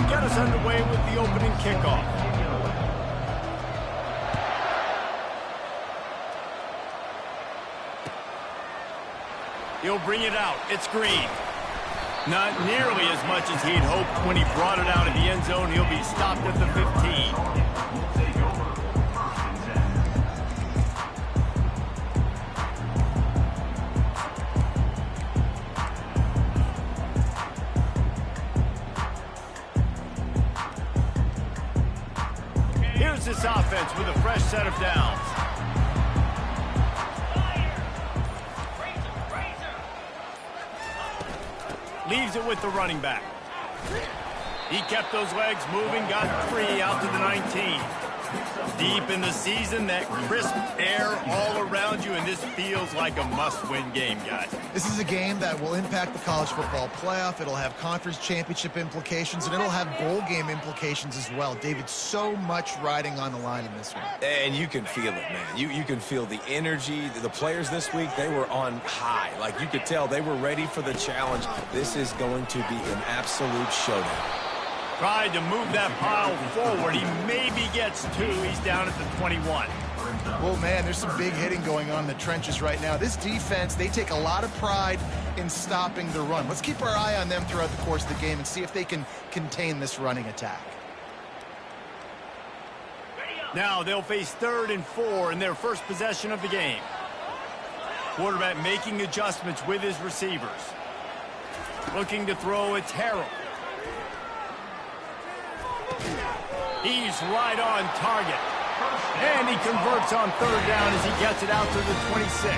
get us underway with the opening kickoff. He'll bring it out. It's Green. Not nearly as much as he'd hoped when he brought it out of the end zone. He'll be stopped at the 15. Here's this offense with a fresh set of downs. Leaves it with the running back. He kept those legs moving, got 3 out to the 19. Deep in the season, that crisp air all around you, and this feels like a must-win game, guys. This is a game that will impact the college football playoff. It'll have conference championship implications, and it'll have bowl game implications as well. David, so much riding on the line in this one. And you can feel it, man. You can feel the energy. The players this week, they were on high. Like, you could tell they were ready for the challenge. This is going to be an absolute showdown. Tried to move that pile forward. He maybe gets 2. He's down at the 21. Well, man, there's some big hitting going on in the trenches right now. This defense, they take a lot of pride in stopping the run. Let's keep our eye on them throughout the course of the game and see if they can contain this running attack. Now they'll face 3rd and 4 in their first possession of the game. Quarterback making adjustments with his receivers. Looking to throw, it's Harrell. He's right on target. And he converts on 3rd down as he gets it out to the 26.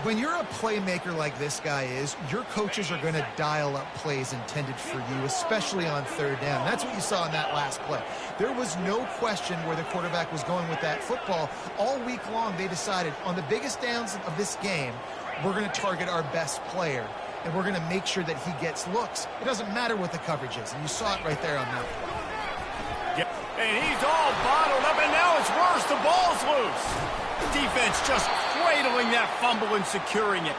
When you're a playmaker like this guy is, your coaches are going to dial up plays intended for you, especially on 3rd down. That's what you saw in that last play. There was no question where the quarterback was going with that football. All week long, they decided on the biggest downs of this game, we're going to target our best player, and we're going to make sure that he gets looks. It doesn't matter what the coverage is, and you saw it right there on that play. And he's all bottled up, and now it's worse. The ball's loose. The defense just cradling that fumble and securing it.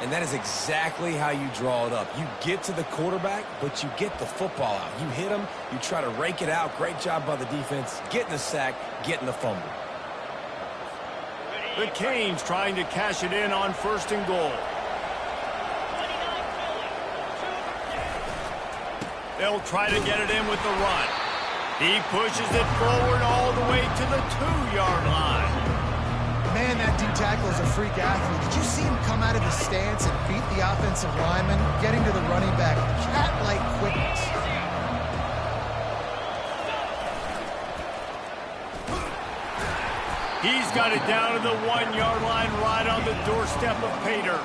And that is exactly how you draw it up. You get to the quarterback, but you get the football out. You hit him, you try to rake it out. Great job by the defense, getting the sack, getting the fumble. The Canes trying to cash it in on 1st and goal. They'll try to get it in with the run. He pushes it forward all the way to the 2-yard line. Man, that D-tackle is a freak athlete. Did you see him come out of his stance and beat the offensive lineman, getting to the running back? Cat-like quickness. He's got it down to the 1-yard line right on the doorstep of Pater.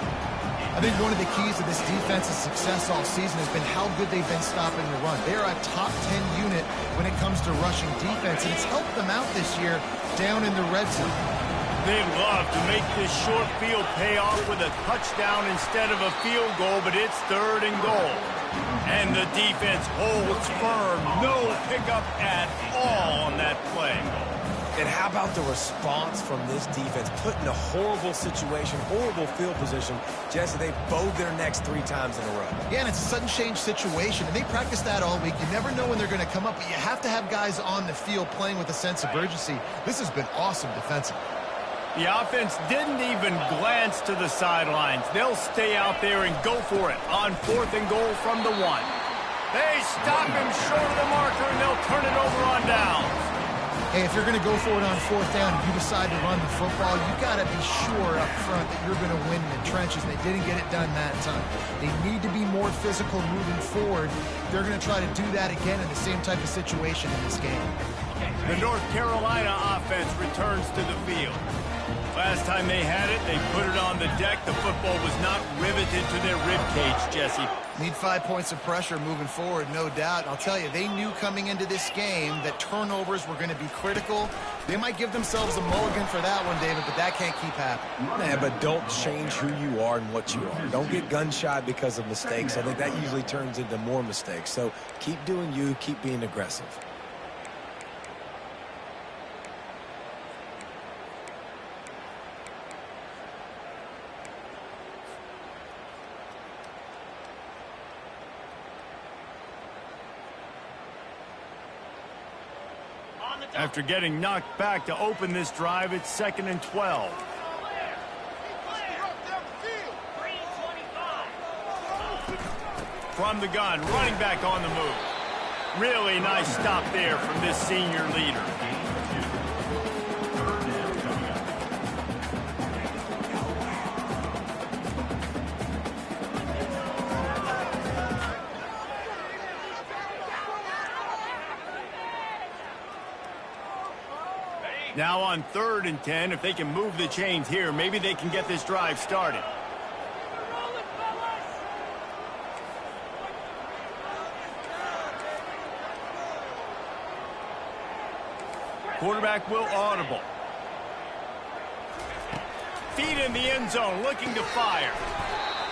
I think one of the keys to this defense's success all season has been how good they've been stopping the run. They are a top 10 unit when it comes to rushing defense, and it's helped them out this year down in the red zone. They'd love to make this short field pay off with a touchdown instead of a field goal, but it's 3rd and goal. And the defense holds firm. No pickup at all on that play. And how about the response from this defense? Put in a horrible situation, horrible field position. Jesse, they bowed their necks 3 times in a row. Yeah, and it's a sudden change situation, and they practice that all week. You never know when they're going to come up, but you have to have guys on the field playing with a sense of urgency. This has been awesome defensively. The offense didn't even glance to the sidelines. They'll stay out there and go for it on 4th and goal from the 1. They stop him short of the marker, and they'll turn it over on downs. Hey, if you're going to go for it on 4th down and you decide to run the football, you got to be sure up front that you're going to win in the trenches, and they didn't get it done that time. They need to be more physical moving forward. They're going to try to do that again in the same type of situation in this game. The North Carolina offense returns to the field. Last time they had it, they put it on the deck. The football was not riveted to their ribcage, Jesse. Need 5 points of pressure moving forward, no doubt. And I'll tell you, they knew coming into this game that turnovers were going to be critical. They might give themselves a mulligan for that one, David, but that can't keep happening. Yeah, but don't change who you are and what you are. Don't get gun-shy because of mistakes. I think that usually turns into more mistakes. So keep doing you, keep being aggressive. After getting knocked back to open this drive, it's 2nd and 12. From the gun, running back on the move. Really nice stop there from this senior leader. Now on 3rd and 10, if they can move the chains here, maybe they can get this drive started. Quarterback will audible. Feet in the end zone, looking to fire.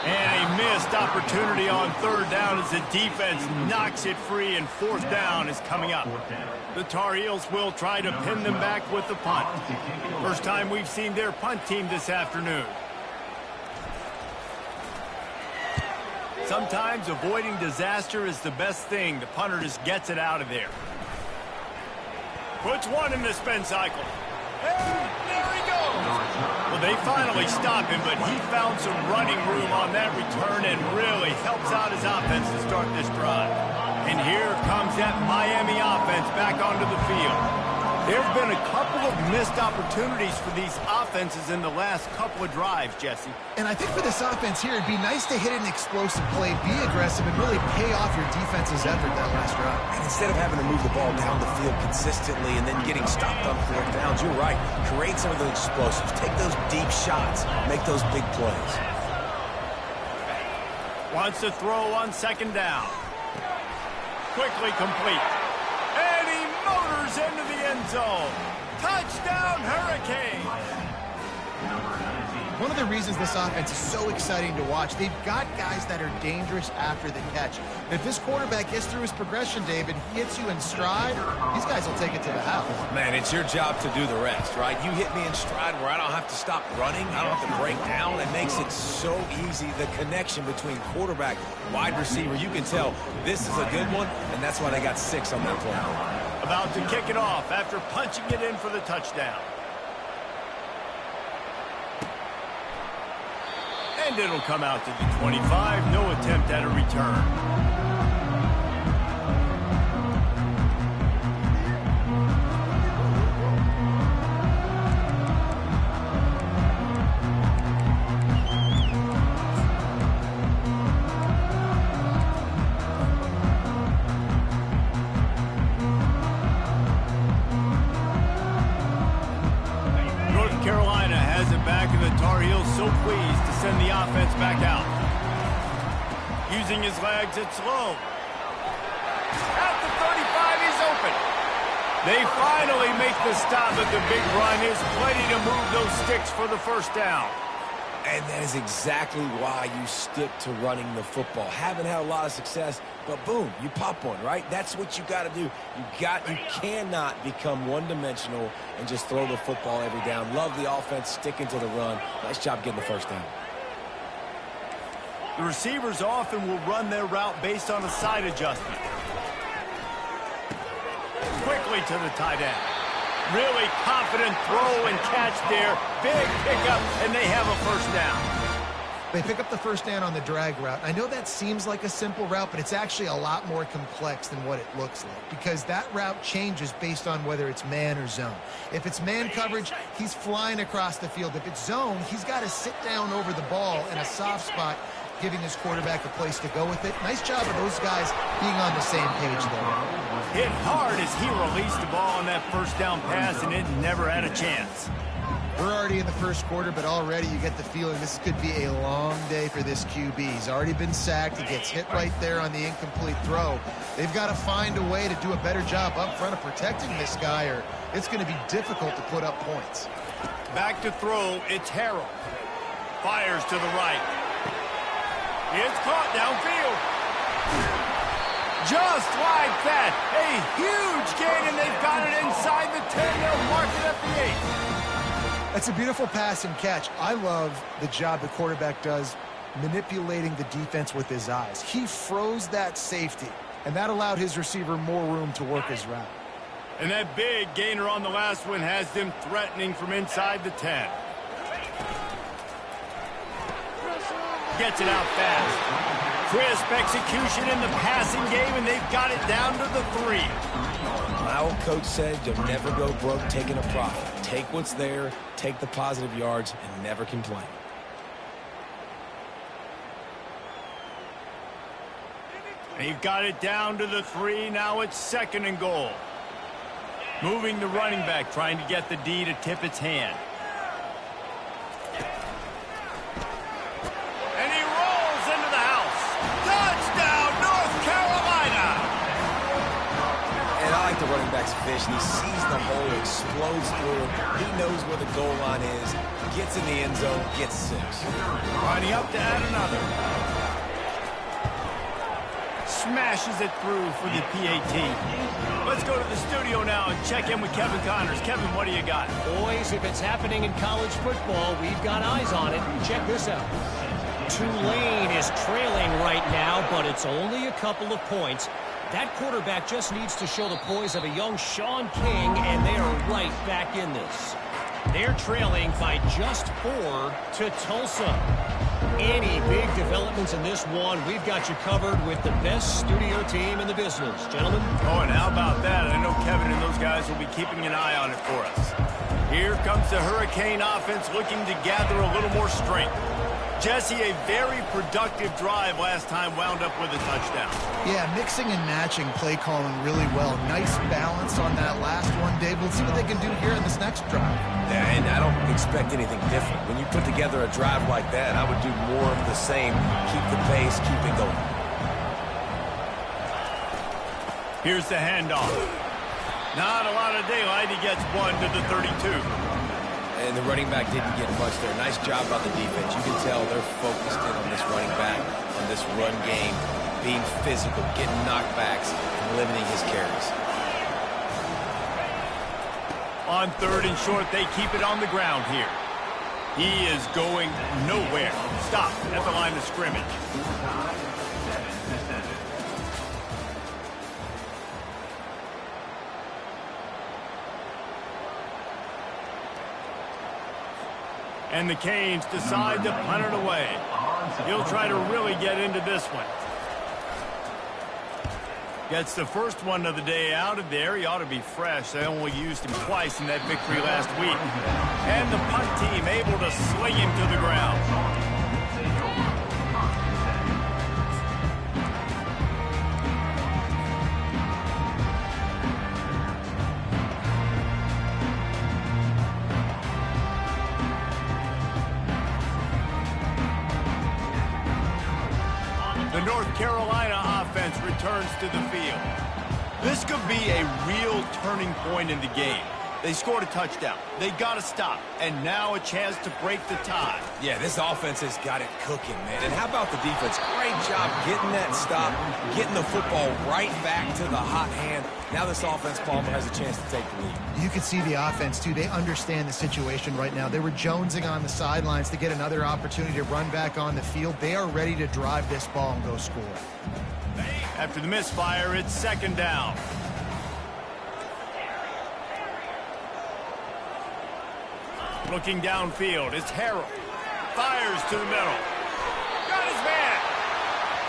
And a missed opportunity on 3rd down as the defense knocks it free, and 4th down is coming up. The Tar Heels will try to pin them back with the punt. First time we've seen their punt team this afternoon. Sometimes avoiding disaster is the best thing. The punter just gets it out of there. Puts one in the spin cycle. And there he goes. Well, they finally stop him, but he found some running room on that return and really helps out his offense to start this drive. And here comes that Miami offense back onto the field. There have been a couple of missed opportunities for these offenses in the last couple of drives, Jesse. And I think for this offense here, it'd be nice to hit an explosive play, be aggressive, and really pay off your defense's effort that last drive. And instead of having to move the ball down the field consistently and then getting stopped on 4th downs, you're right. Create some of those explosives. Take those deep shots. Make those big plays. Wants to throw on 2nd down. Quickly complete. And he motors into the end zone. Touchdown, Hurricanes! One of the reasons this offense is so exciting to watch, they've got guys that are dangerous after the catch. If this quarterback gets through his progression, David, he hits you in stride, these guys will take it to the house. Man, it's your job to do the rest, right? You hit me in stride where I don't have to stop running. I don't have to break down. It makes it so easy. The connection between quarterback, wide receiver, you can tell this is a good one, and that's why they got 6 on that play. About to kick it off after punching it in for the touchdown. And it'll come out to the 25. No attempt at a return. Carolina has it back, and the Tar Heels so pleased to send the offense back out. Using his legs, it's low. At the 35, he's open. They finally make the stop at the big run. Is plenty to move those sticks for the 1st down. And that is exactly why you stick to running the football. Haven't had a lot of success, but boom, you pop one, right? That's what you got to do. You cannot become one-dimensional and just throw the football every down. Love the offense, sticking to the run. Nice job getting the 1st down. The receivers often will run their route based on a side adjustment. Quickly to the tight end. Really confident throw and catch there. Big pickup, and they have a 1st down. They pick up the 1st down on the drag route. I know that seems like a simple route, but it's actually a lot more complex than what it looks like, because that route changes based on whether it's man or zone. If it's man coverage, he's flying across the field. If it's zone, he's got to sit down over the ball in a soft spot, giving his quarterback a place to go with it. Nice job of those guys being on the same page there. Hit hard as he released the ball on that 1st down pass, and it never had a chance. We're already in the 1st quarter, but already you get the feeling this could be a long day for this QB. He's already been sacked. He gets hit right there on the incomplete throw. They've got to find a way to do a better job up front of protecting this guy, or it's going to be difficult to put up points. Back to throw, it's Harrell. Fires to the right. It's caught downfield. Just like that. A huge gain, and they've got it inside the 10. They'll mark it at the 8. That's a beautiful pass and catch. I love the job the quarterback does manipulating the defense with his eyes. He froze that safety, and that allowed his receiver more room to work his route. And that big gainer on the last one has them threatening from inside the 10. Gets it out fast. Crisp execution in the passing game, and they've got it down to the 3. My old coach said you'll never go broke taking a profit. Take what's there, take the positive yards, and never complain. They've got it down to the 3. Now it's 2nd and goal. Moving the running back, trying to get the D to tip its hand. And he rolls into the house. Touchdown, North Carolina! And I like the running back's vision. He sees the hole, explodes through it. He knows where the goal line is, gets in the end zone, gets 6. Lining up to add another. Smashes it through for the PAT. Let's go to the studio now and check in with Kevin Connors. Kevin, what do you got? Boys, if it's happening in college football, we've got eyes on it. Check this out. Tulane is trailing right now, but it's only a couple of points. That quarterback just needs to show the poise of a young Sean King, and they are right back in this. They're trailing by just 4 to Tulsa. Any big developments in this one, we've got you covered with the best studio team in the business. Gentlemen? Oh, and how about that? I know Kevin and those guys will be keeping an eye on it for us. Here comes the Hurricane offense looking to gather a little more strength. Jesse, a very productive drive last time wound up with a touchdown. Yeah, mixing and matching play calling really well. Nice balance on that last one, Dave. Let's see what they can do here in this next drive. Yeah, and I don't expect anything different. When you put together a drive like that, I would do more of the same. Keep the pace, keep it going. Here's the handoff. Not a lot of daylight. He gets 1 to the 32. And the running back didn't get much there. Nice job by the defense. You can tell they're focused in on this running back, on this run game, being physical, getting knockbacks, and limiting his carries. On 3rd and short, they keep it on the ground here. He is going nowhere. Stop at the line of scrimmage. And the Canes decide to punt it away. He'll try to really get into this one. Gets the first one of the day out of there. He ought to be fresh. They only used him twice in that victory last week. And the punt team able to sling him to the ground. The North Carolina offense returns to the field. This could be a real turning point in the game. They scored a touchdown. They got to stop. And now a chance to break the tie. Yeah, this offense has got it cooking, man. And how about the defense? Great job getting that stop, getting the football right back to the hot hand. Now this offense, Palmer, has a chance to take the lead. You can see the offense, too. They understand the situation right now. They were jonesing on the sidelines to get another opportunity to run back on the field. They are ready to drive this ball and go score. After the misfire, it's 2nd down. Looking downfield, it's Harrell. Fires to the middle. Got his man.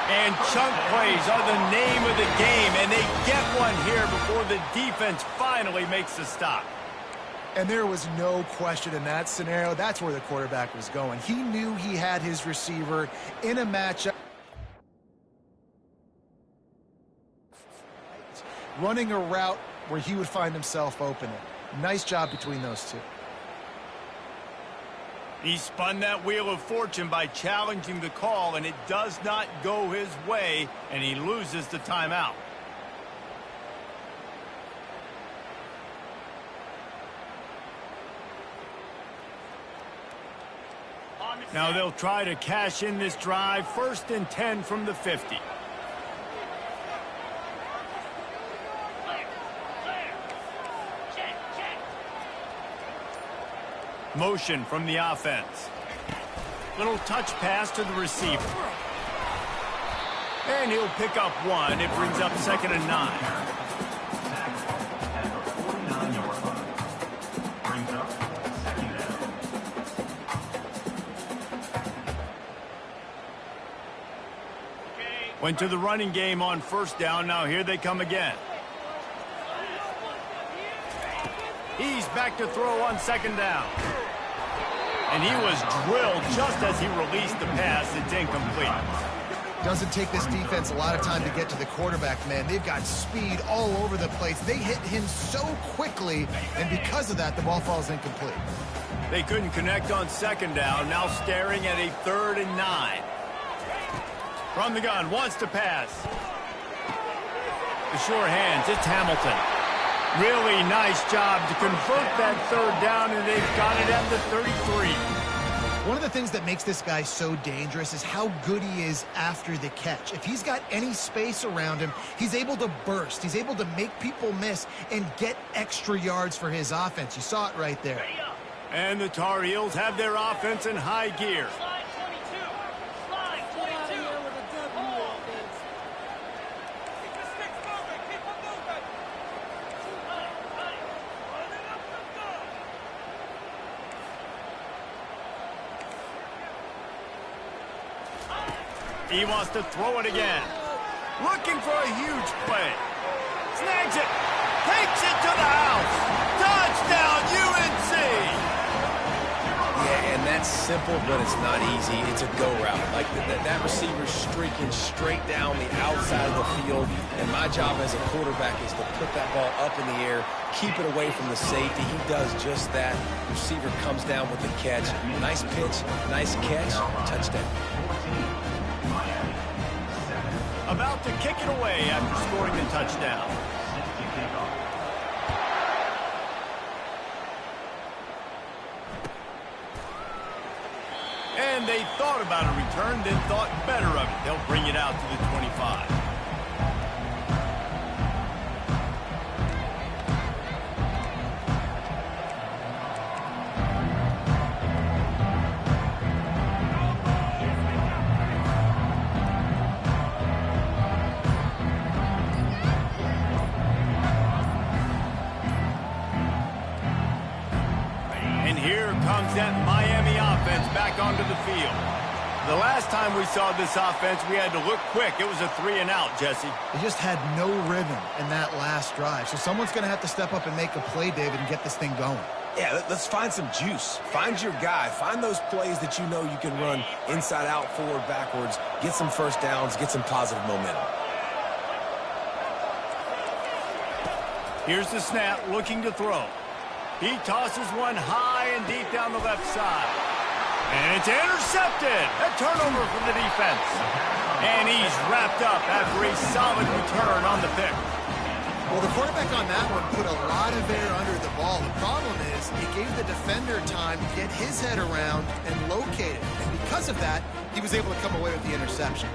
And chunk plays are the name of the game, and they get one here before the defense finally makes the stop. And there was no question in that scenario. That's where the quarterback was going. He knew he had his receiver in a matchup. Running a route where he would find himself open. Nice job between those two. He spun that wheel of fortune by challenging the call, and it does not go his way, and he loses the timeout. Now they'll try to cash in this drive. 1st and 10 from the 50. Motion from the offense. Little touch pass to the receiver. And he'll pick up one. It brings up 2nd and 9. Went to the running game on first down. Now here they come again. He's back to throw on second down. And he was drilled just as he released the pass. It's incomplete. Doesn't take this defense a lot of time to get to the quarterback, man. They've got speed all over the place. They hit him so quickly, and because of that, the ball falls incomplete. They couldn't connect on second down. Now staring at a 3rd and 9. From the gun, wants to pass. The sure hands, it's Hamilton. Really nice job to convert that 3rd down, and they've got it at the 33. One of the things that makes this guy so dangerous is how good he is after the catch. If he's got any space around him, he's able to burst. He's able to make people miss and get extra yards for his offense. You saw it right there. And the Tar Heels have their offense in high gear. He wants to throw it again. Looking for a huge play. Snags it. Takes it to the house. Touchdown, UNC! Yeah, and that's simple, but it's not easy. It's a go route. Like that receiver's streaking straight down the outside of the field, and my job as a quarterback is to put that ball up in the air, keep it away from the safety. He does just that. The receiver comes down with the catch. Nice pitch, nice catch, touchdown. About to kick it away after scoring the touchdown. And they thought about a return, then thought better of it. They'll bring it out to the 25. That Miami offense back onto the field. The last time we saw this offense, we had to look quick. It was a 3 and out, Jesse. They just had no rhythm in that last drive. So someone's going to have to step up and make a play, David, and get this thing going. Yeah, let's find some juice. Find your guy. Find those plays that you know you can run inside out, forward, backwards. Get some first downs. Get some positive momentum. Here's the snap, looking to throw. He tosses one high and deep down the left side. And it's intercepted. A turnover from the defense. And he's wrapped up after a solid return on the pick. Well, the quarterback on that one put a lot of air under the ball. The problem is it gave the defender time to get his head around and locate it. And because of that, he was able to come away with the interception.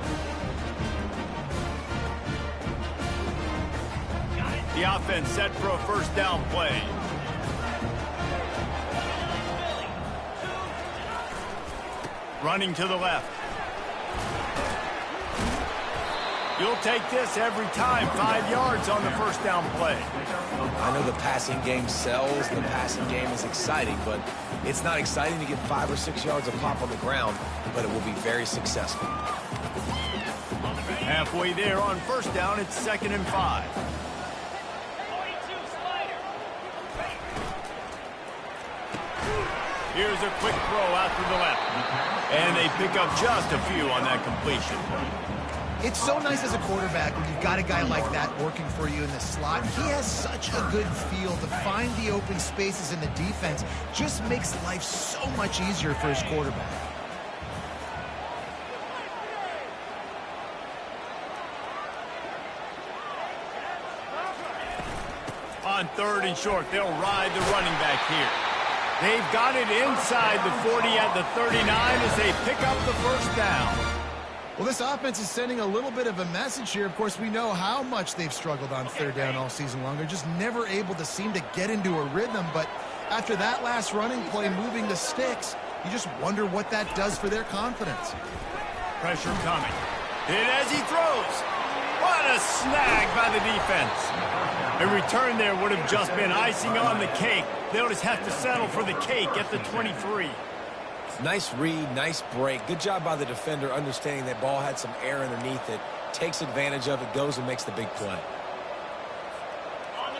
The offense set for a first down play. Running to the left. You'll take this every time. 5 yards on the first down play. I know the passing game sells. The passing game is exciting, but it's not exciting to get 5 or 6 yards of pop on the ground, but it will be very successful. Halfway there on first down, it's 2nd and 5. Here's a quick throw out to the left. And they pick up just a few on that completion. It's so nice as a quarterback when you've got a guy like that working for you in the slot. He has such a good feel to find the open spaces in the defense. Just makes life so much easier for his quarterback. On 3rd and short, they'll ride the running back here. They've got it inside the 40 at the 39 as they pick up the first down. Well, this offense is sending a little bit of a message here. Of course, we know how much they've struggled on 3rd down all season long. They're just never able to seem to get into a rhythm. But after that last running play moving the sticks, you just wonder what that does for their confidence. Pressure coming. Hit as he throws. What a snag by the defense. A return there would have just been icing on the cake. They'll just have to settle for the cake at the 23. Nice read, nice break. Good job by the defender understanding that ball had some air underneath it. takes advantage of it, goes and makes the big play.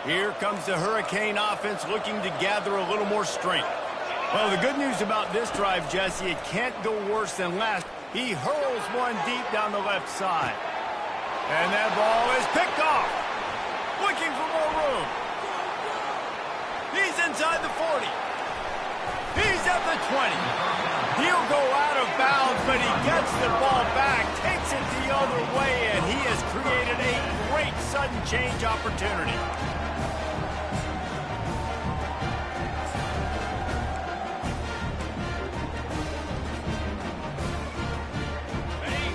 Here comes the Hurricane offense looking to gather a little more strength. Well, the good news about this drive, Jesse, it can't go worse than last. He hurls one deep down the left side. And that ball is picked off. Looking for more room. He's inside the 40. He's at the 20. He'll go out of bounds, but he gets the ball back, takes it the other way, and he has created a great sudden change opportunity.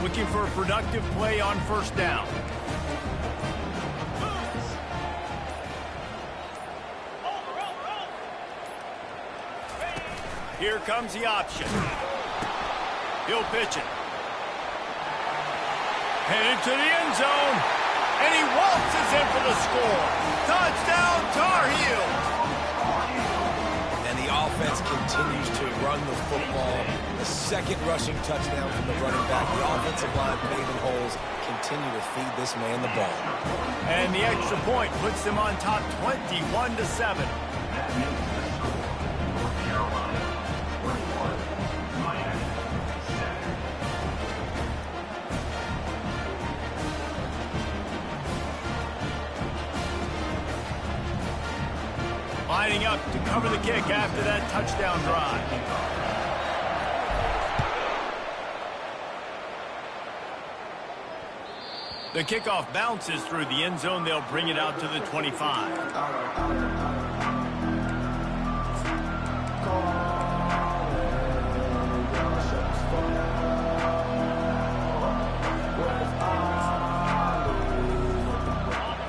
Looking for a productive play on first down. Here comes the option. He'll pitch it. Headed to the end zone. And he waltzes in for the score. Touchdown, Tar Heels. And the offense continues to run the football. The second rushing touchdown from the running back. The offensive line paving holes. Continue to feed this man the ball. And the extra point puts them on top 21-7. Lining up to cover the kick after that touchdown drive. The kickoff bounces through the end zone. They'll bring it out to the 25.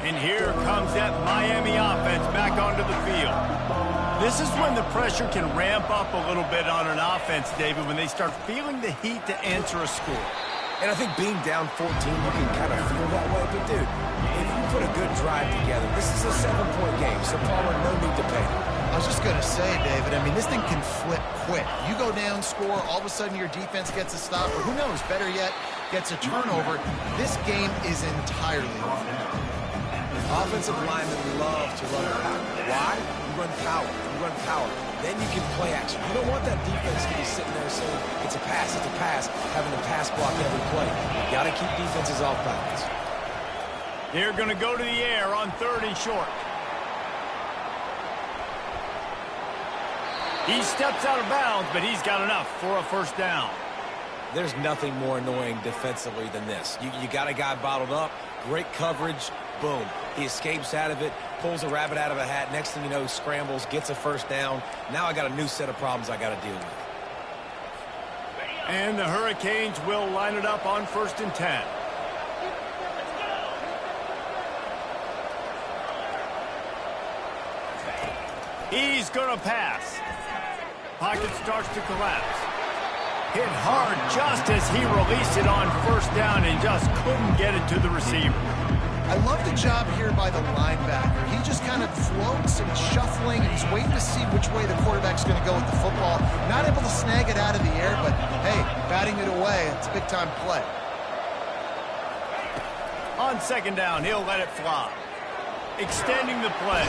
And here comes that Miami offense back onto the field. This is when the pressure can ramp up a little bit on an offense, David, when they start feeling the heat to answer a score. And I think being down 14, you can kind of feel that way. But, dude, if you put a good drive together, this is a 7-point game, so Palmer, no need to panic. I was just going to say, David, I mean, this thing can flip quick. You go down, score, all of a sudden your defense gets a stop, or who knows, better yet, gets a turnover. This game is entirely over. Offensive linemen love to run power. Why? You run power. You run power. Then you can play action. You don't want that defense to be sitting there saying, it's a pass, having to pass block every play. You got to keep defenses off balance. They're going to go to the air on 3rd and short. He steps out of bounds, but he's got enough for a first down. There's nothing more annoying defensively than this. You got a guy bottled up, great coverage, boom. He escapes out of it, pulls a rabbit out of a hat. Next thing you know, scrambles, gets a first down. Now I got a new set of problems I got to deal with. And the Hurricanes will line it up on 1st and 10. He's going to pass. Pocket starts to collapse. Hit hard just as he released it on first down and just couldn't get it to the receiver. I love the job here by the linebacker. He just kind of floats and he's shuffling and he's waiting to see which way the quarterback's going to go with the football. Not able to snag it out of the air, but hey, batting it away, it's a big-time play. On 2nd down, he'll let it fly. Extending the play.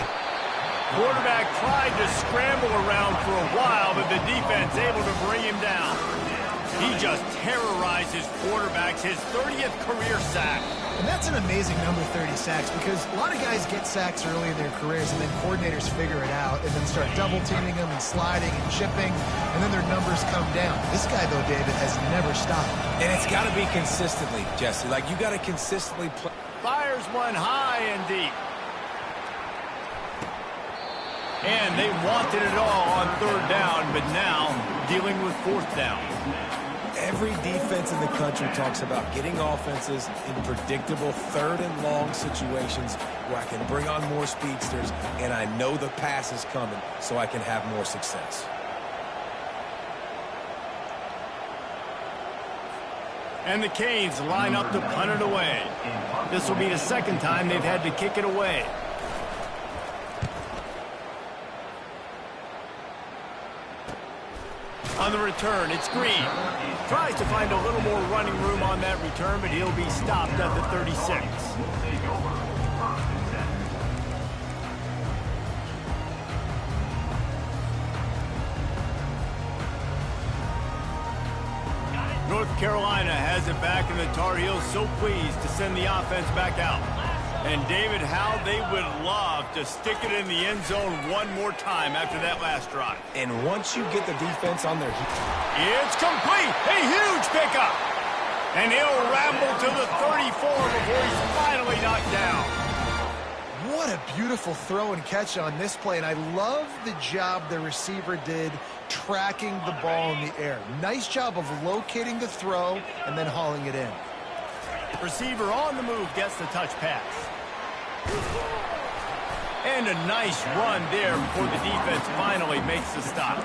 Quarterback tried to scramble around for a while, but the defense able to bring him down. He just terrorizes quarterbacks, his 30th career sack. And that's an amazing number, 30 sacks, because a lot of guys get sacks early in their careers, and then coordinators figure it out and then start double-teaming them and sliding and chipping, and then their numbers come down. This guy, though, David, has never stopped. And it's got to be consistently, Jesse. Like, you got to consistently play. Fires one high and deep. And they wanted it all on 3rd down, but now dealing with 4th down. Every defense in the country talks about getting offenses in predictable 3rd and long situations where I can bring on more speedsters and I know the pass is coming so I can have more success. And the Canes line up to punt it away. This will be the 2nd time they've had to kick it away. On the return, it's Green. Tries to find a little more running room on that return, but he'll be stopped at the 36. North Carolina has it back, and the Tar Heels so pleased to send the offense back out. And David, how they would love to stick it in the end zone one more time after that last drive. And once you get the defense on their heels, it's complete. A huge pickup. And he'll ramble to the 34 before he's finally knocked down. What a beautiful throw and catch on this play, and I love the job the receiver did tracking the ball in the air. Nice job of locating the throw and then hauling it in. Receiver on the move gets the touch pass. And a nice run there before the defense finally makes the stop.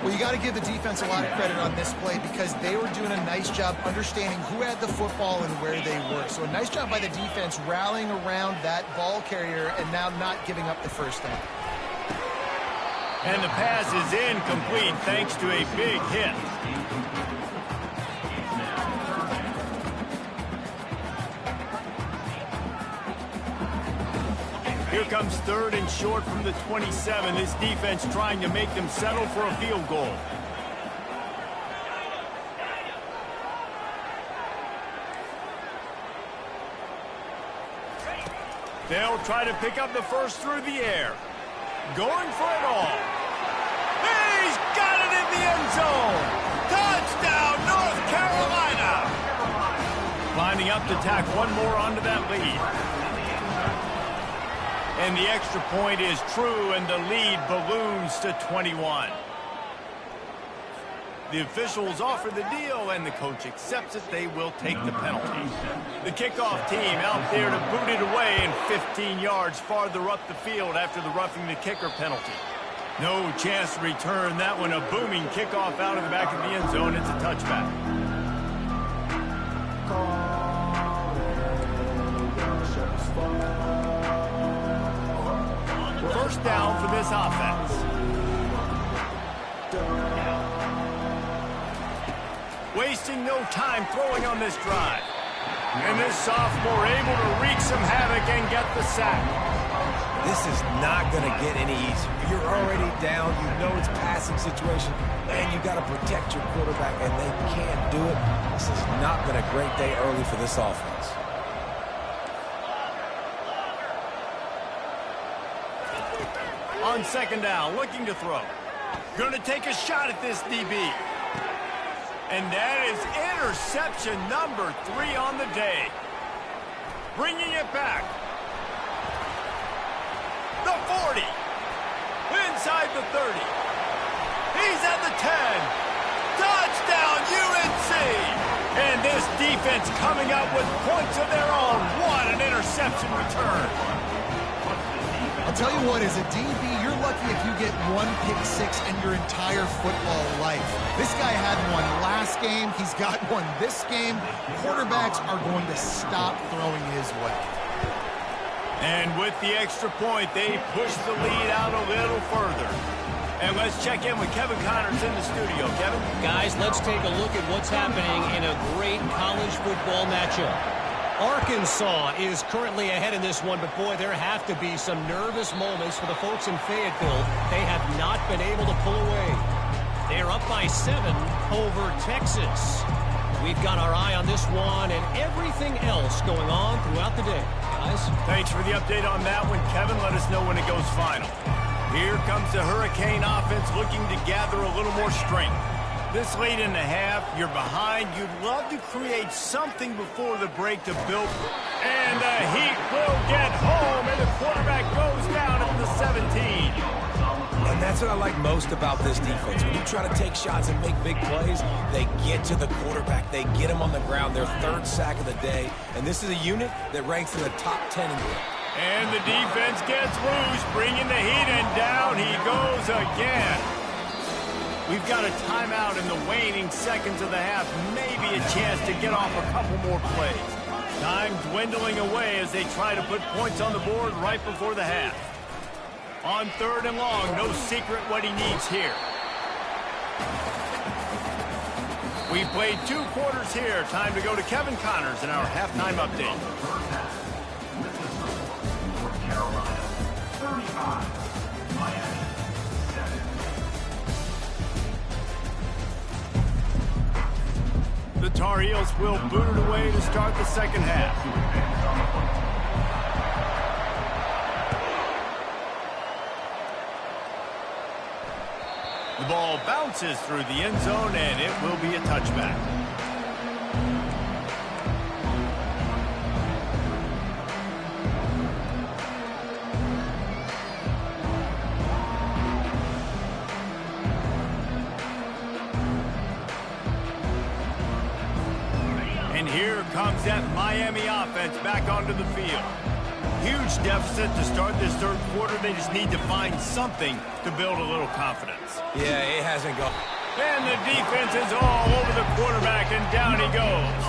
Well, you got to give the defense a lot of credit on this play because they were doing a nice job understanding who had the football and where they were. So a nice job by the defense rallying around that ball carrier and now not giving up the first down. And the pass is incomplete thanks to a big hit. Here comes 3rd and short from the 27. This defense trying to make them settle for a field goal. They'll try to pick up the first through the air. Going for it all. He's got it in the end zone. Touchdown, North Carolina. Lining up to tack one more onto that lead. And the extra point is true, and the lead balloons to 21. The officials offer the deal, and the coach accepts it. They will take the penalty. The kickoff team out there to boot it away, and 15 yards farther up the field after the roughing the kicker penalty. No chance to return that one. A booming kickoff out of the back of the end zone. It's a touchback. First down for this offense. Wasting no time throwing on this drive. And this sophomore able to wreak some havoc and get the sack. this is not going to get any easier. You're already down. You know it's passing situation. And you got to protect your quarterback, and they can't do it. This has not been a great day early for this offense. On second down, looking to throw. Going to take a shot at this DB. And that is interception number 3 on the day. Bringing it back. The 40. Inside the 30. He's at the 10. Touchdown, UNC. And this defense coming up with points of their own. What an interception return. I'll tell you what, as a DB, you're lucky if you get one pick six in your entire football life. This guy had one last game. He's got one this game. Quarterbacks are going to stop throwing his way. And with the extra point, they push the lead out a little further. And let's check in with Kevin Connors in the studio. Kevin? Guys, let's take a look at what's happening in a great college football matchup. Arkansas is currently ahead in this one, but boy, there have to be some nervous moments for the folks in Fayetteville. They have not been able to pull away. They're up by 7 over Texas. We've got our eye on this one and everything else going on throughout the day. Guys? Thanks for the update on that one, Kevin. Let us know when it goes final. Here comes the Hurricane offense looking to gather a little more strength. This late in the half, you're behind. You'd love to create something before the break to build. And the Heat will get home, and the quarterback goes down at the 17. And that's what I like most about this defense. When you try to take shots and make big plays, they get to the quarterback. They get him on the ground, their 3rd sack of the day. And this is a unit that ranks in the top 10 in the league. And the defense gets loose, bringing the heat, and down he goes again. We've got a timeout in the waning seconds of the half. Maybe a chance to get off a couple more plays. Time dwindling away as they try to put points on the board right before the half. On 3rd and long, no secret what he needs here. We played 2 quarters here. Time to go to Kevin Connors in our halftime update. North Carolina, 35, Miami, 7. The Tar Heels will boot it away to start the second half. The ball bounces through the end zone, and it will be a touchback. And here comes that Miami offense back onto the field. Huge deficit to start this third quarter. They just need to find something to build a little confidence. Yeah, it hasn't gone. And the defense is all over the quarterback, and down he goes.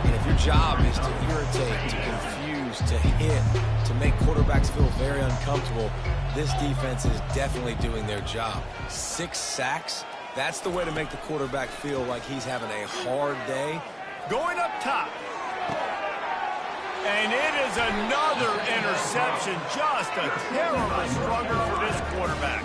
And if your job is to irritate, to confuse, to hit, to make quarterbacks feel very uncomfortable, this defense is definitely doing their job. 6 sacks, that's the way to make the quarterback feel like he's having a hard day. Going up top. And it is another interception. Just a terrible struggle for this quarterback.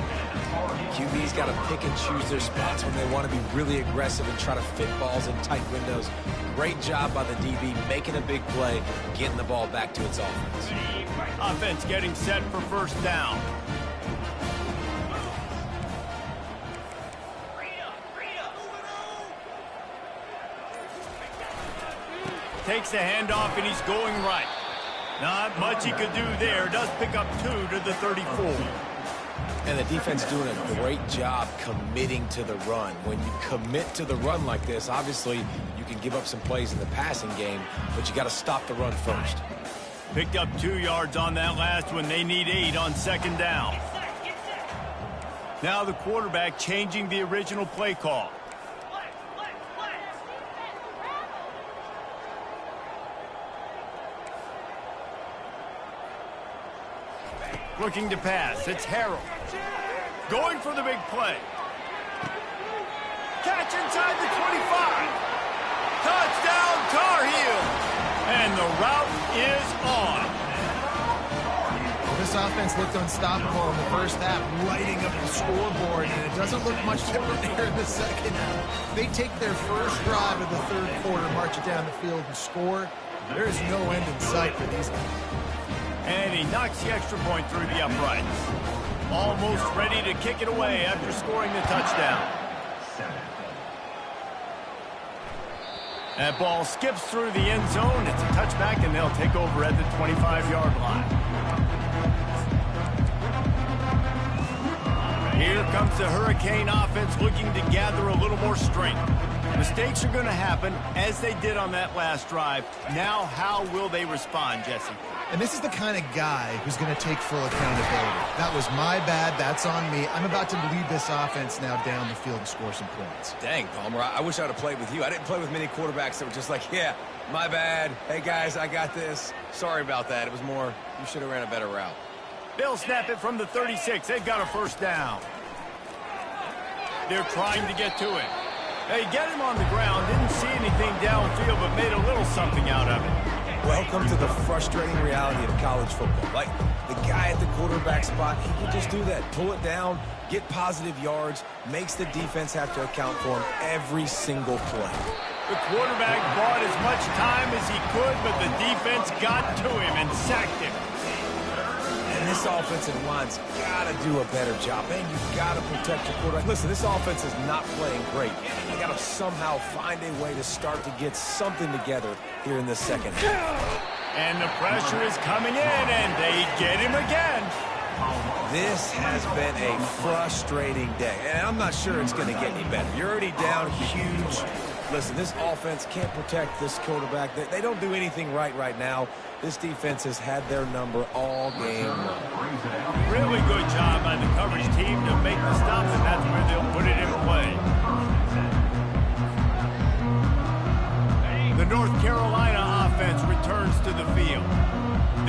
QB's got to pick and choose their spots when they want to be really aggressive and try to fit balls in tight windows. Great job by the DB making a big play, getting the ball back to its offense. Offense getting set for first down. Takes the handoff, and he's going right. Not much he could do there. Does pick up 2 to the 34. And the defense doing a great job committing to the run. When you commit to the run like this, obviously you can give up some plays in the passing game, but you got to stop the run first. Picked up 2 yards on that last one. They need 8 on second down. Now the quarterback changing the original play call. Looking to pass. It's Harrell. Going for the big play. Catch inside the 25. Touchdown, Tar Heels. And the route is on. This offense looked unstoppable in the first half, lighting up the scoreboard, and it doesn't look much different here in the second half. They take their first drive of the third quarter, march it down the field, and score. There's no end in sight for these guys. And he knocks the extra point through the uprights. Almost ready to kick it away after scoring the touchdown. That ball skips through the end zone. It's a touchback, and they'll take over at the 25-yard line. Here comes the Hurricane offense looking to gather a little more strength. Mistakes are going to happen, as they did on that last drive. Now, how will they respond, Jesse? And this is the kind of guy who's going to take full accountability. That was my bad. That's on me. I'm about to lead this offense now down the field and score some points. Dang, Palmer, I wish I would have played with you. I didn't play with many quarterbacks that were just like, yeah, my bad. Hey, guys, I got this. Sorry about that. It was more, you should have ran a better route. They'll snap it from the 36. They've got a first down. They're trying to get to it. They get him on the ground. Didn't see anything downfield, but made a little something out of it. Welcome to the frustrating reality of college football. Like, the guy at the quarterback spot, he can just do that. Pull it down, get positive yards, makes the defense have to account for him every single play. The quarterback bought as much time as he could, but the defense got to him and sacked him. And this offensive line's got to do a better job. Man, you've got to protect your quarterback. Listen, this offense is not playing great. They got to somehow find a way to start to get something together here in the second half. And the pressure is coming in, and they get him again. This has been a frustrating day, and I'm not sure it's going to get any better. You're already down huge. Listen, this offense can't protect this quarterback. They don't do anything right now. This defense has had their number all game long. Really good job by the coverage team to make the stop, and that's where they'll put it in play. The North Carolina offense returns to the field.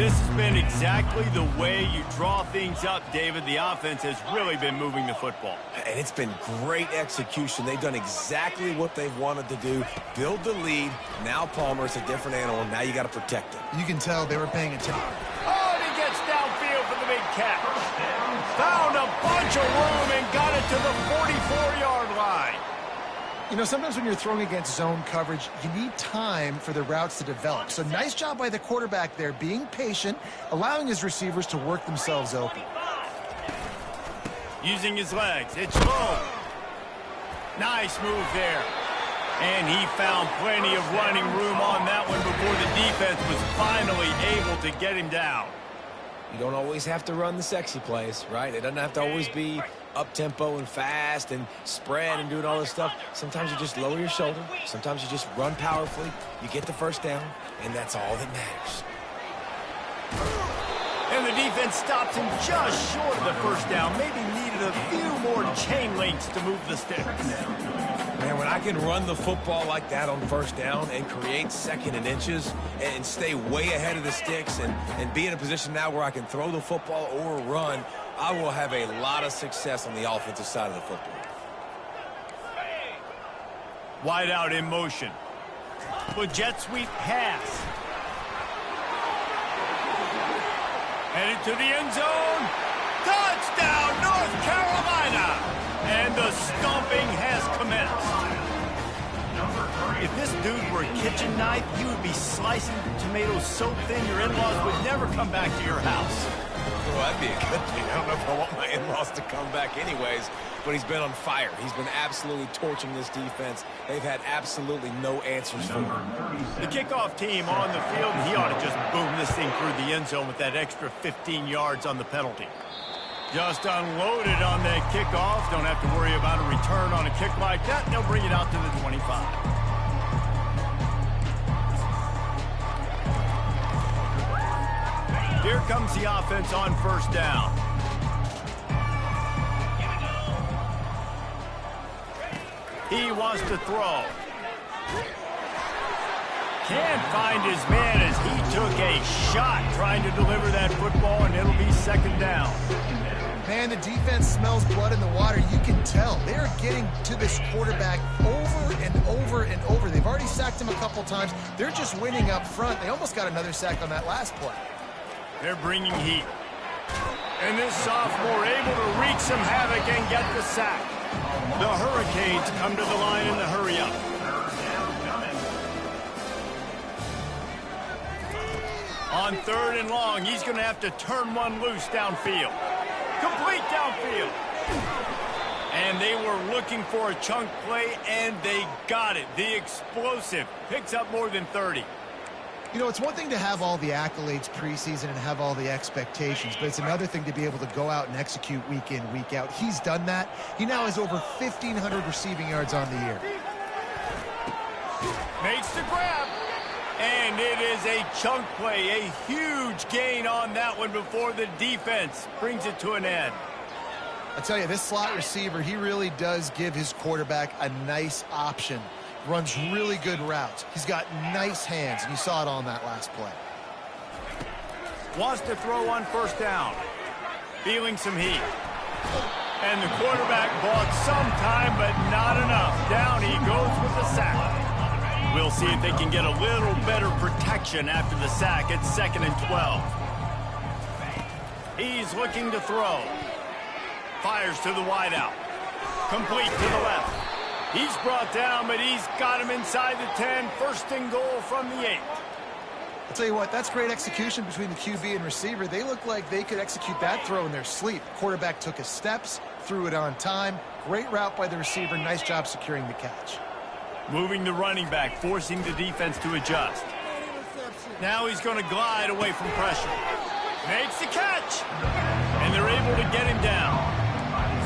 This has been exactly the way you draw things up, David. The offense has really been moving the football. And it's been great execution. They've done exactly what they've wanted to do. Build the lead. Now Palmer's a different animal. Now you got to protect him. You can tell they were paying attention. Oh, and he gets downfield for the big catch. Found a bunch of room and got it to the 44-yard line. You know, sometimes when you're throwing against zone coverage, you need time for the routes to develop. So nice job by the quarterback there, being patient, allowing his receivers to work themselves open. Using his legs. It's low. Nice move there. And he found plenty of running room on that one before the defense was finally able to get him down. You don't always have to run the sexy plays, right? It doesn't have to always be up-tempo and fast and spread and doing all this stuff. Sometimes you just lower your shoulder. Sometimes you just run powerfully. You get the first down, and that's all that matters. And the defense stops him just short of the first down. Maybe needed a few more chain links to move the sticks. Man, when I can run the football like that on first down and create second and inches and stay way ahead of the sticks and be in a position now where I can throw the football or run, I will have a lot of success on the offensive side of the football. Wide out in motion. With jet sweep pass. Headed to the end zone. Touchdown, North Carolina! And the stomping has commenced. If this dude were a kitchen knife, he would be slicing tomatoes so thin your in-laws would never come back to your house. Well, that'd be a good thing. I don't know if I want my in-laws to come back anyways, but he's been on fire. He's been absolutely torching this defense. They've had absolutely no answers for him. The kickoff team on the field, and he ought to just boom this thing through the end zone with that extra 15 yards on the penalty. Just unloaded on that kickoff. Don't have to worry about a return on a kick like that. They'll bring it out to the 25. Here comes the offense on first down. He wants to throw. Can't find his man as he took a shot trying to deliver that football, and it'll be second down. Man, the defense smells blood in the water. You can tell. They're getting to this quarterback over and over and over. They've already sacked him a couple times. They're just winning up front. They almost got another sack on that last play. They're bringing heat. And this sophomore able to wreak some havoc and get the sack. The Hurricanes come to the line in the hurry-up. On third and long, he's going to have to turn one loose downfield. Complete downfield. And they were looking for a chunk play, and they got it. The explosive picks up more than 30. You know, it's one thing to have all the accolades preseason and have all the expectations, but it's another thing to be able to go out and execute week in, week out. He's done that. He now has over 1,500 receiving yards on the year. Makes the grab. And it is a chunk play, a huge gain on that one before the defense brings it to an end. I tell you, this slot receiver, he really does give his quarterback a nice option. Runs really good routes. He's got nice hands, and you saw it on that last play. Wants to throw on first down. Feeling some heat. And the quarterback bought some time, but not enough. Down he goes with the sack. We'll see if they can get a little better protection after the sack. It's 2nd and 12. He's looking to throw. Fires to the wideout. Complete to the left. He's brought down, but he's got him inside the 10. 1st and goal from the 8. I'll tell you what, that's great execution between the QB and receiver. They look like they could execute that throw in their sleep. Quarterback took his steps, threw it on time. Great route by the receiver. Nice job securing the catch. Moving the running back, forcing the defense to adjust. Now he's going to glide away from pressure. Makes the catch. And they're able to get him down.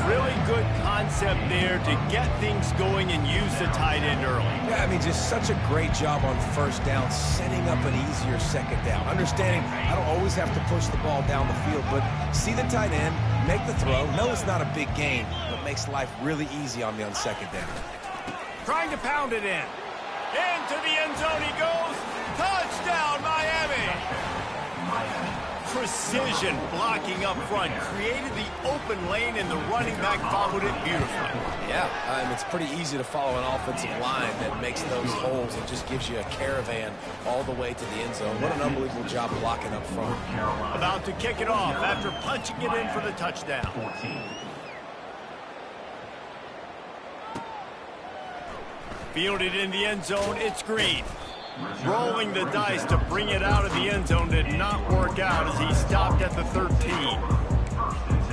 Really good concept there to get things going and use the tight end early. Yeah, I mean, just such a great job on first down, setting up an easier second down. Understanding I don't always have to push the ball down the field, but see the tight end, make the throw. No, it's not a big gain, but makes life really easy on me on second down. Trying to pound it in. Into the end zone he goes. Touchdown, Miami. Miami. Precision blocking up front created the open lane, and the running back followed it beautifully. Yeah, it's pretty easy to follow an offensive line that makes those holes and just gives you a caravan all the way to the end zone. What an unbelievable job blocking up front. Carolina. About to kick it off after punching it in for the touchdown. 14. Fielded in the end zone, it's Green. Rolling the dice to bring it out of the end zone did not work out as he stopped at the 13. First and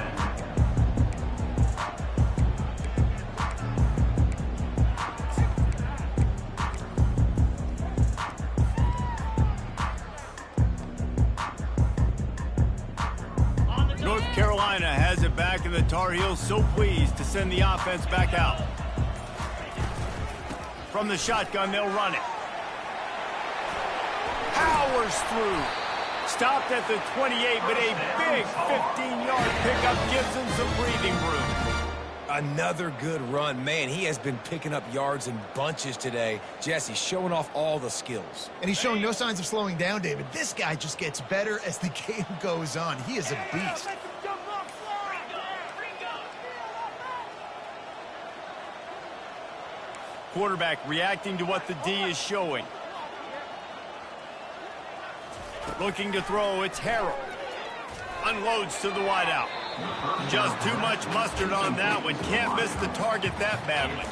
10. North Carolina has it back, and the Tar Heels so pleased to send the offense back out. From the shotgun, they'll run it. Powers through. Stopped at the 28, but a big 15-yard pickup gives him some breathing room. Another good run. Man, he has been picking up yards in bunches today. Jesse showing off all the skills. And he's showing no signs of slowing down, David. This guy just gets better as the game goes on. He is a beast. Quarterback reacting to what the D is showing. Looking to throw, it's Harrell. Unloads to the wideout. Just too much mustard on that one. Can't miss the target that badly.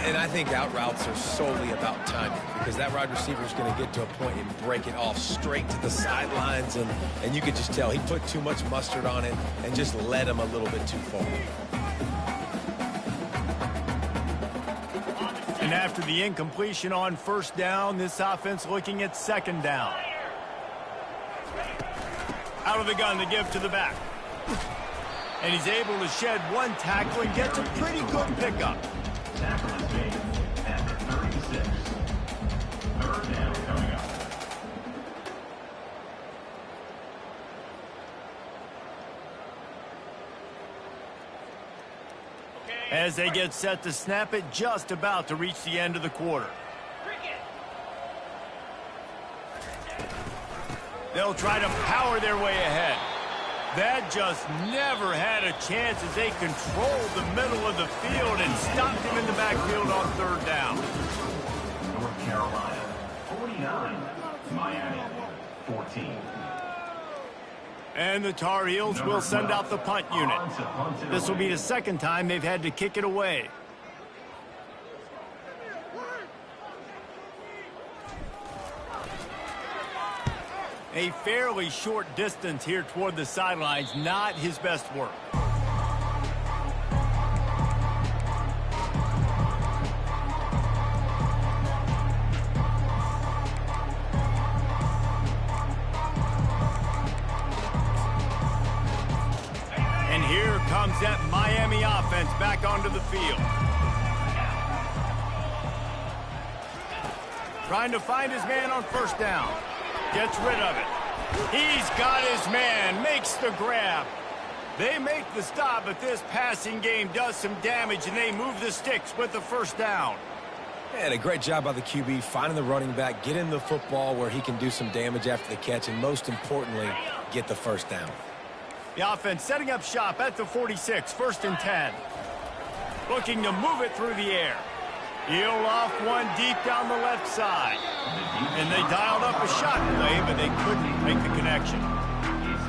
And I think out routes are solely about timing, because that wide receiver is going to get to a point and break it off straight to the sidelines, and you could just tell he put too much mustard on it and just led him a little bit too far. And after the incompletion on first down, this offense looking at second down. Out of the gun to give to the back. And he's able to shed one tackle and gets a pretty good pickup. Tackle is made at the 36. Third down coming up. As they get set to snap it, just about to reach the end of the quarter. They'll try to power their way ahead. That just never had a chance as they controlled the middle of the field and stopped him in the backfield on third down. North Carolina, 49. Miami, 14. And the Tar Heels will send out the punt unit. This will be the second time they've had to kick it away. A fairly short distance here toward the sidelines, not his best work. And here comes that Miami offense back onto the field. Trying to find his man on first down. Gets rid of it. He's got his man, makes the grab. They make the stop, but this passing game does some damage, and they move the sticks with the first down. And a great job by the QB, finding the running back, getting the football where he can do some damage after the catch, and most importantly, get the first down. The offense setting up shop at the 46, first and 10. Looking to move it through the air. He'll off one deep down the left side. And they dialed up a shot play, but they couldn't make the connection.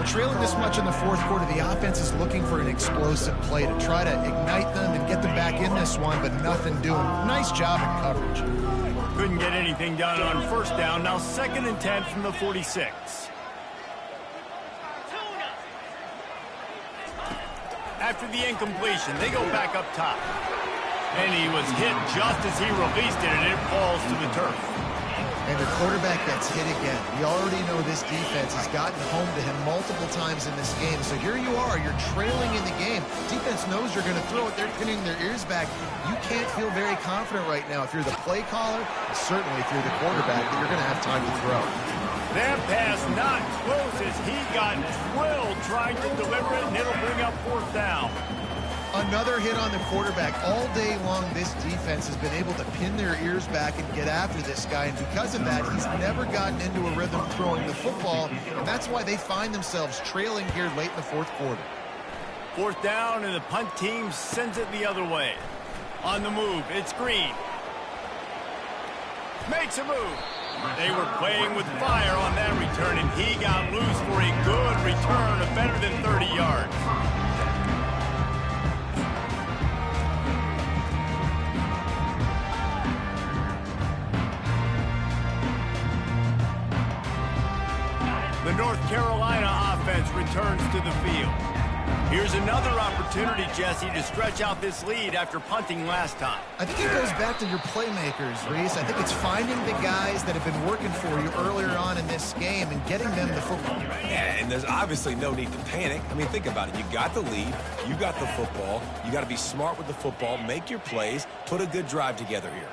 Trailing this much in the fourth quarter, the offense is looking for an explosive play to try to ignite them and get them back in this one, but nothing doing. Nice job in coverage. Couldn't get anything done on first down. Now second and 10 from the 46. After the incompletion, they go back up top. And he was hit just as he released it, and it falls to the turf. And the quarterback gets hit again. We already know this defense has gotten home to him multiple times in this game. So here you are, you're trailing in the game. Defense knows you're going to throw it. They're pinning their ears back. You can't feel very confident right now if you're the play caller, and certainly if you're the quarterback, that you're going to have time to throw. That pass not close as he got drilled trying to deliver it, and it'll bring up fourth down. Another hit on the quarterback. All day long, this defense has been able to pin their ears back and get after this guy, and because of that, he's never gotten into a rhythm throwing the football, and that's why they find themselves trailing here late in the fourth quarter. Fourth down, and the punt team sends it the other way. On the move, it's Green. Makes a move. They were playing with fire on that return, and he got loose for a good return of better than 30 yards. The North Carolina offense returns to the field. Here's another opportunity, Jesse, to stretch out this lead after punting last time. I think it goes back to your playmakers, Reese. I think it's finding the guys that have been working for you earlier on in this game and getting them the football. Yeah, and there's obviously no need to panic. I mean, think about it. You got the lead. You got the football. You got to be smart with the football, make your plays, put a good drive together here.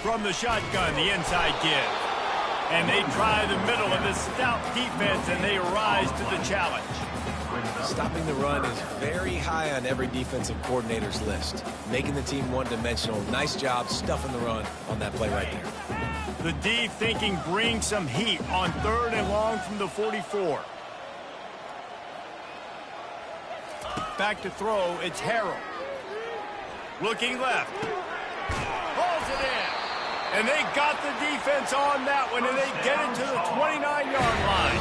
From the shotgun, the inside give. And they try the middle of this stout defense, and they rise to the challenge. Stopping the run is very high on every defensive coordinator's list. Making the team one-dimensional. Nice job stuffing the run on that play right there. The D thinking bring some heat on 3rd and long from the 44. Back to throw, it's Harrell. Looking left. Pulls it in. And they got the defense on that one, and they get it to the 29-yard line.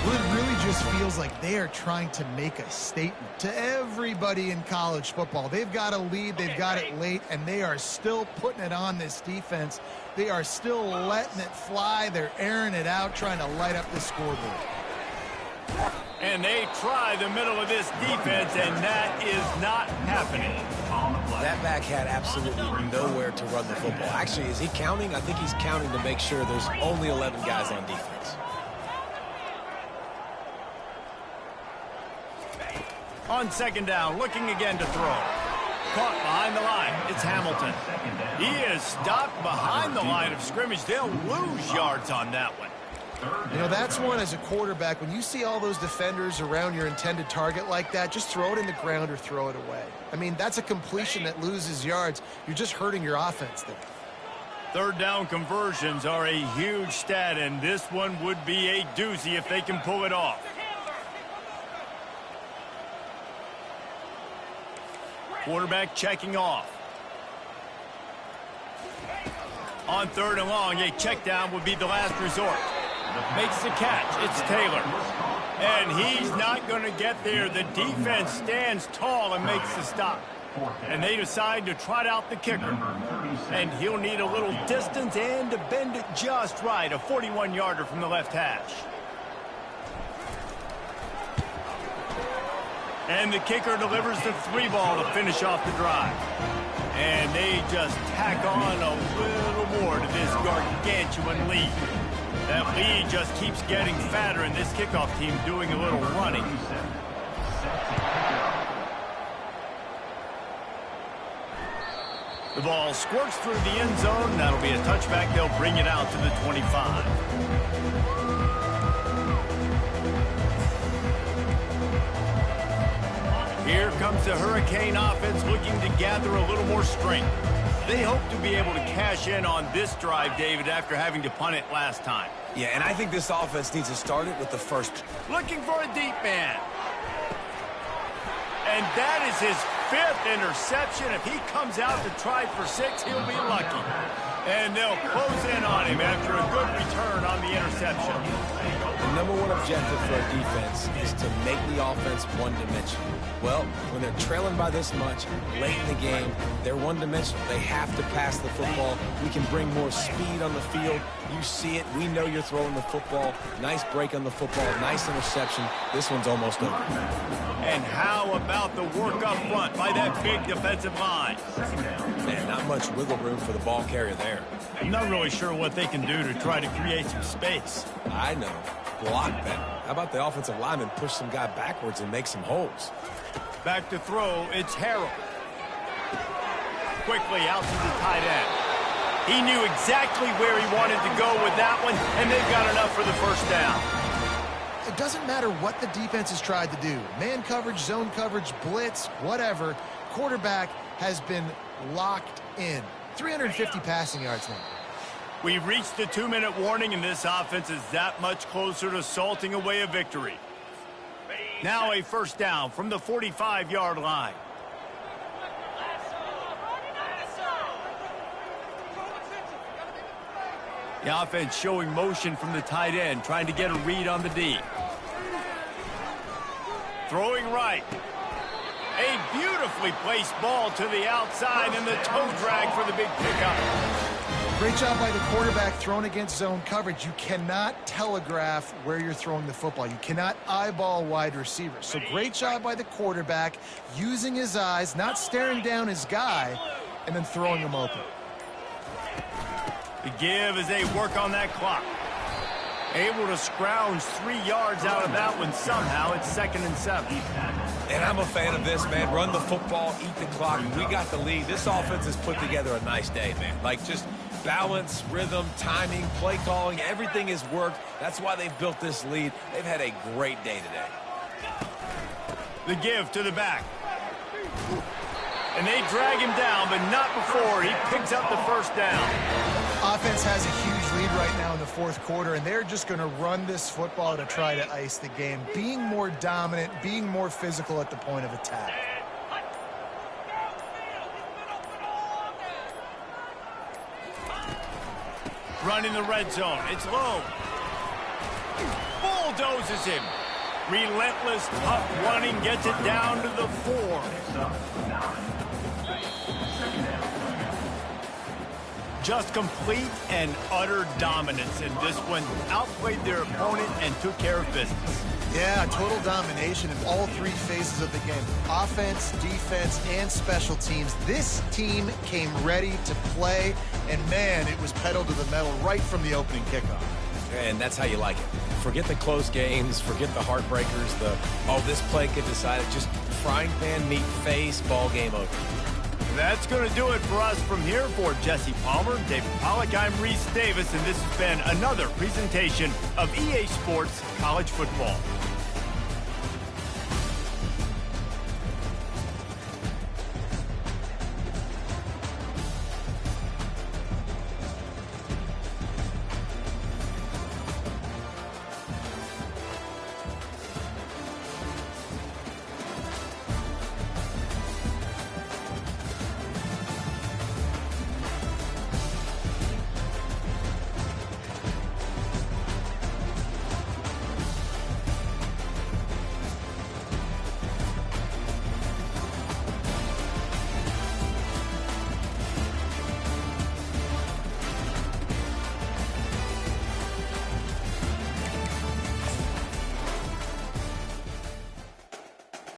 Well, it really just feels like they are trying to make a statement to everybody in college football. They've got a lead, they've got it late, and they are still putting it on this defense. They are still letting it fly. They're airing it out, trying to light up the scoreboard. And they try the middle of this defense, and that is not happening. That back had absolutely nowhere to run the football. Actually, is he counting? I think he's counting to make sure there's only 11 guys on defense. On 2nd down, looking again to throw. Caught behind the line. It's Hamilton. He is stopped behind the line of scrimmage. They'll lose yards on that one. You know, that's one as a quarterback. When you see all those defenders around your intended target like that, just throw it in the ground or throw it away. I mean, that's a completion that loses yards. You're just hurting your offense there. 3rd down conversions are a huge stat, and this one would be a doozy if they can pull it off. Quarterback checking off. On 3rd and long, a check down would be the last resort. Makes the catch. It's Taylor. And he's not going to get there. The defense stands tall and makes the stop. And they decide to trot out the kicker. And he'll need a little distance and to bend it just right. A 41-yarder from the left hash. And the kicker delivers the 3-ball to finish off the drive. And they just tack on a little more to this gargantuan lead. That lead just keeps getting fatter, and this kickoff team doing a little running. The ball squirts through the end zone. That'll be a touchback. They'll bring it out to the 25. Here comes the Hurricane offense looking to gather a little more strength. They hope to be able to cash in on this drive, David, after having to punt it last time. Yeah, and I think this offense needs to start it with the first. Looking for a deep man. And that is his 5th interception. If he comes out to try for 6, he'll be lucky. And they'll close in on him after a good return on the interception. The #1 objective for a defense is to make the offense one-dimensional. Well, when they're trailing by this much, late in the game, they're one-dimensional. They have to pass the football. We can bring more speed on the field. You see it. We know you're throwing the football. Nice break on the football. Nice interception. This one's almost over. And how about the work up front by that big defensive line? Man, not much wiggle room for the ball carrier there. I'm not really sure what they can do to try to create some space. I know. Block better. How about the offensive lineman push some guy backwards and make some holes? Back to throw, it's Harrell. Quickly out to the tight end. He knew exactly where he wanted to go with that one, and they've got enough for the first down. doesn't matter what the defense has tried to do. Man coverage, zone coverage, blitz, whatever. Quarterback has been locked in. 350 passing yards now. We've reached the 2-minute warning, and this offense is that much closer to salting away a victory. Now a first down from the 45-yard line. The offense showing motion from the tight end, trying to get a read on the D. Throwing right. A beautifully placed ball to the outside, and the toe drag for the big pickup. Great job by the quarterback thrown against zone coverage. You cannot telegraph where you're throwing the football. You cannot eyeball wide receivers. So great job by the quarterback using his eyes, not staring down his guy, and then throwing him open. The give as they work on that clock. Able to scrounge 3 yards out of that one somehow. It's 2nd and 7. And I'm a fan of this, man. Run the football, eat the clock. We got the lead. This offense has put together a nice day, man. Like, just balance, rhythm, timing, play calling, everything has worked. That's why they've built this lead. They've had a great day today. The give to the back. And they drag him down, but not before he picks up the first down. Offense has a huge lead right now in the fourth quarter, and they're just going to run this football to try to ice the game. Being more dominant, being more physical at the point of attack. Running the red zone. It's low. Bulldozes him. Relentless, tough running, gets it down to the 4. Just complete and utter dominance in this one. Outplayed their opponent and took care of business. Yeah, total domination in all 3 phases of the game. Offense, defense, and special teams. This team came ready to play, and man, it was pedal to the metal right from the opening kickoff. And that's how you like it. Forget the close games, forget the heartbreakers, this play could decide it. Just frying pan, meat, face, ball game over. That's going to do it for us from here. For Jesse Palmer, David Pollack, I'm Reese Davis, and this has been another presentation of EA Sports College Football.